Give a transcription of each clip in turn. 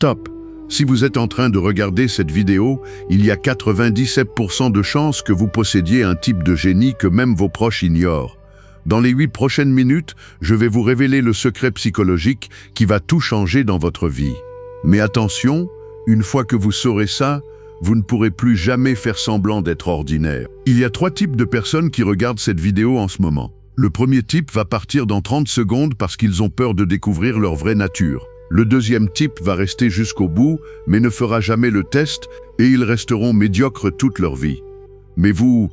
Stop! Si vous êtes en train de regarder cette vidéo, il y a 97% de chances que vous possédiez un type de génie que même vos proches ignorent. Dans les 8 prochaines minutes, je vais vous révéler le secret psychologique qui va tout changer dans votre vie. Mais attention, une fois que vous saurez ça, vous ne pourrez plus jamais faire semblant d'être ordinaire. Il y a 3 types de personnes qui regardent cette vidéo en ce moment. Le premier type va partir dans 30 secondes parce qu'ils ont peur de découvrir leur vraie nature. Le deuxième type va rester jusqu'au bout, mais ne fera jamais le test et ils resteront médiocres toute leur vie. Mais vous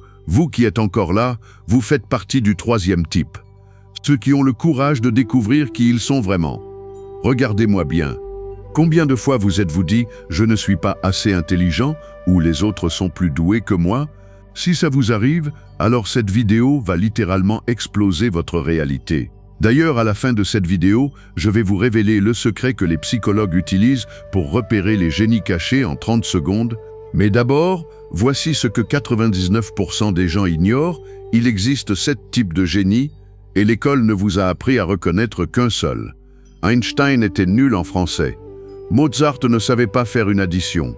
qui êtes encore là, vous faites partie du troisième type. Ceux qui ont le courage de découvrir qui ils sont vraiment. Regardez-moi bien. Combien de fois vous êtes-vous dit « je ne suis pas assez intelligent » ou « les autres sont plus doués que moi » ? Si ça vous arrive, alors cette vidéo va littéralement exploser votre réalité. D'ailleurs, à la fin de cette vidéo, je vais vous révéler le secret que les psychologues utilisent pour repérer les génies cachés en 30 secondes. Mais d'abord, voici ce que 99% des gens ignorent. Il existe 7 types de génies et l'école ne vous a appris à reconnaître qu'un seul. Einstein était nul en français. Mozart ne savait pas faire une addition.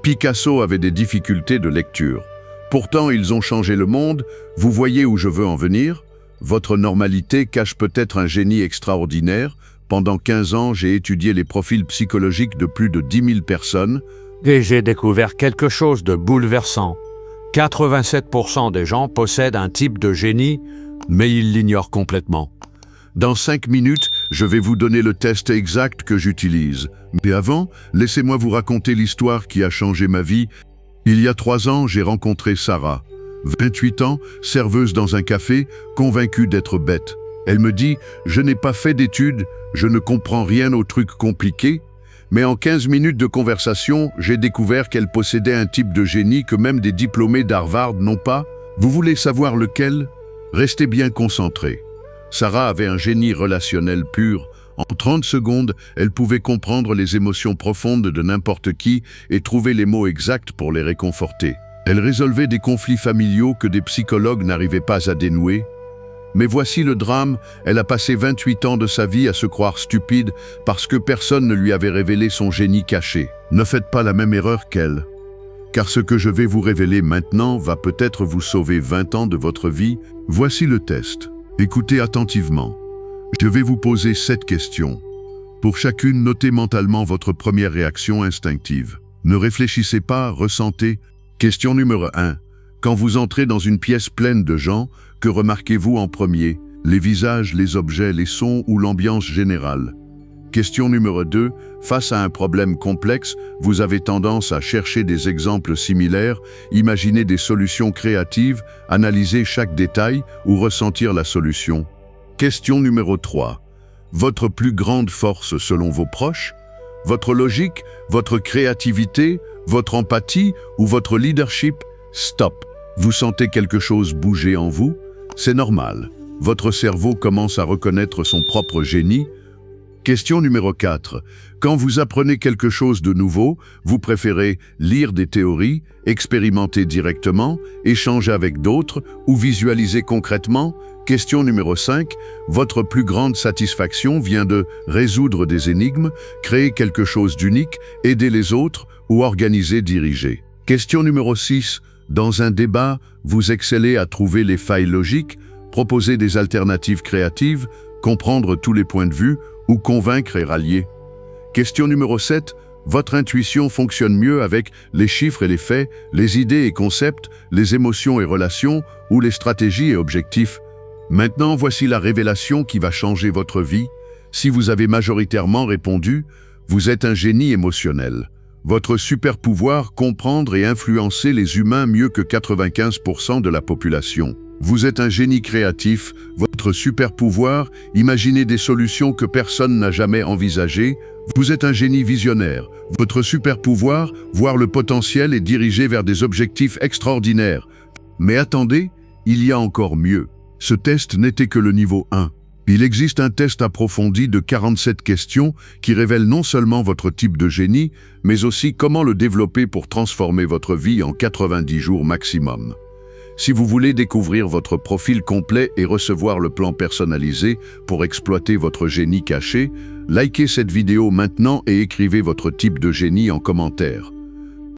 Picasso avait des difficultés de lecture. Pourtant, ils ont changé le monde. Vous voyez où je veux en venir ? Votre normalité cache peut-être un génie extraordinaire. Pendant 15 ans, j'ai étudié les profils psychologiques de plus de 10 000 personnes. Et j'ai découvert quelque chose de bouleversant. 87% des gens possèdent un type de génie, mais ils l'ignorent complètement. Dans 5 minutes, je vais vous donner le test exact que j'utilise. Mais avant, laissez-moi vous raconter l'histoire qui a changé ma vie. Il y a 3 ans, j'ai rencontré Sarah. 28 ans, serveuse dans un café, convaincue d'être bête. Elle me dit « Je n'ai pas fait d'études, je ne comprends rien aux trucs compliqués ». Mais en 15 minutes de conversation, j'ai découvert qu'elle possédait un type de génie que même des diplômés d'Harvard n'ont pas. Vous voulez savoir lequel? Restez bien concentrés. Sarah avait un génie relationnel pur. En 30 secondes, elle pouvait comprendre les émotions profondes de n'importe qui et trouver les mots exacts pour les réconforter. Elle résolvait des conflits familiaux que des psychologues n'arrivaient pas à dénouer. Mais voici le drame, elle a passé 28 ans de sa vie à se croire stupide parce que personne ne lui avait révélé son génie caché. Ne faites pas la même erreur qu'elle, car ce que je vais vous révéler maintenant va peut-être vous sauver 20 ans de votre vie. Voici le test. Écoutez attentivement. Je vais vous poser 7 questions. Pour chacune, notez mentalement votre première réaction instinctive. Ne réfléchissez pas, ressentez. Question numéro 1. Quand vous entrez dans une pièce pleine de gens, que remarquez-vous en premier? Les visages, les objets, les sons ou l'ambiance générale? Question numéro 2. Face à un problème complexe, vous avez tendance à chercher des exemples similaires, imaginer des solutions créatives, analyser chaque détail ou ressentir la solution. Question numéro 3. Votre plus grande force selon vos proches? Votre logique, votre créativité, votre empathie ou votre leadership? Stop! Vous sentez quelque chose bouger en vous? C'est normal. Votre cerveau commence à reconnaître son propre génie. Question numéro 4. Quand vous apprenez quelque chose de nouveau, vous préférez lire des théories, expérimenter directement, échanger avec d'autres ou visualiser concrètement? Question numéro 5. Votre plus grande satisfaction vient de résoudre des énigmes, créer quelque chose d'unique, aider les autres ou organiser, diriger. Question numéro 6. Dans un débat, vous excellez à trouver les failles logiques, proposer des alternatives créatives, comprendre tous les points de vue ou convaincre et rallier. Question numéro 7. Votre intuition fonctionne mieux avec les chiffres et les faits, les idées et concepts, les émotions et relations ou les stratégies et objectifs. Maintenant, voici la révélation qui va changer votre vie. Si vous avez majoritairement répondu, vous êtes un génie émotionnel. Votre super pouvoir, comprendre et influencer les humains mieux que 95% de la population. Vous êtes un génie créatif, votre super pouvoir, imaginer des solutions que personne n'a jamais envisagées. Vous êtes un génie visionnaire, votre super pouvoir, voir le potentiel et diriger vers des objectifs extraordinaires. Mais attendez, il y a encore mieux. Ce test n'était que le niveau 1. Il existe un test approfondi de 47 questions qui révèle non seulement votre type de génie, mais aussi comment le développer pour transformer votre vie en 90 jours maximum. Si vous voulez découvrir votre profil complet et recevoir le plan personnalisé pour exploiter votre génie caché, likez cette vidéo maintenant et écrivez votre type de génie en commentaire.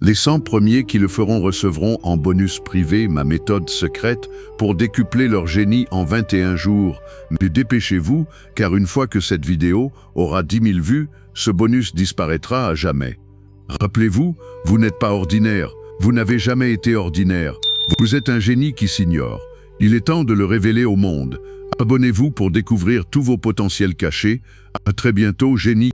Les 100 premiers qui le feront recevront en bonus privé ma méthode secrète pour décupler leur génie en 21 jours. Mais dépêchez-vous, car une fois que cette vidéo aura 10 000 vues, ce bonus disparaîtra à jamais. Rappelez-vous, vous n'êtes pas ordinaire, vous n'avez jamais été ordinaire. Vous êtes un génie qui s'ignore. Il est temps de le révéler au monde. Abonnez-vous pour découvrir tous vos potentiels cachés. À très bientôt, génie.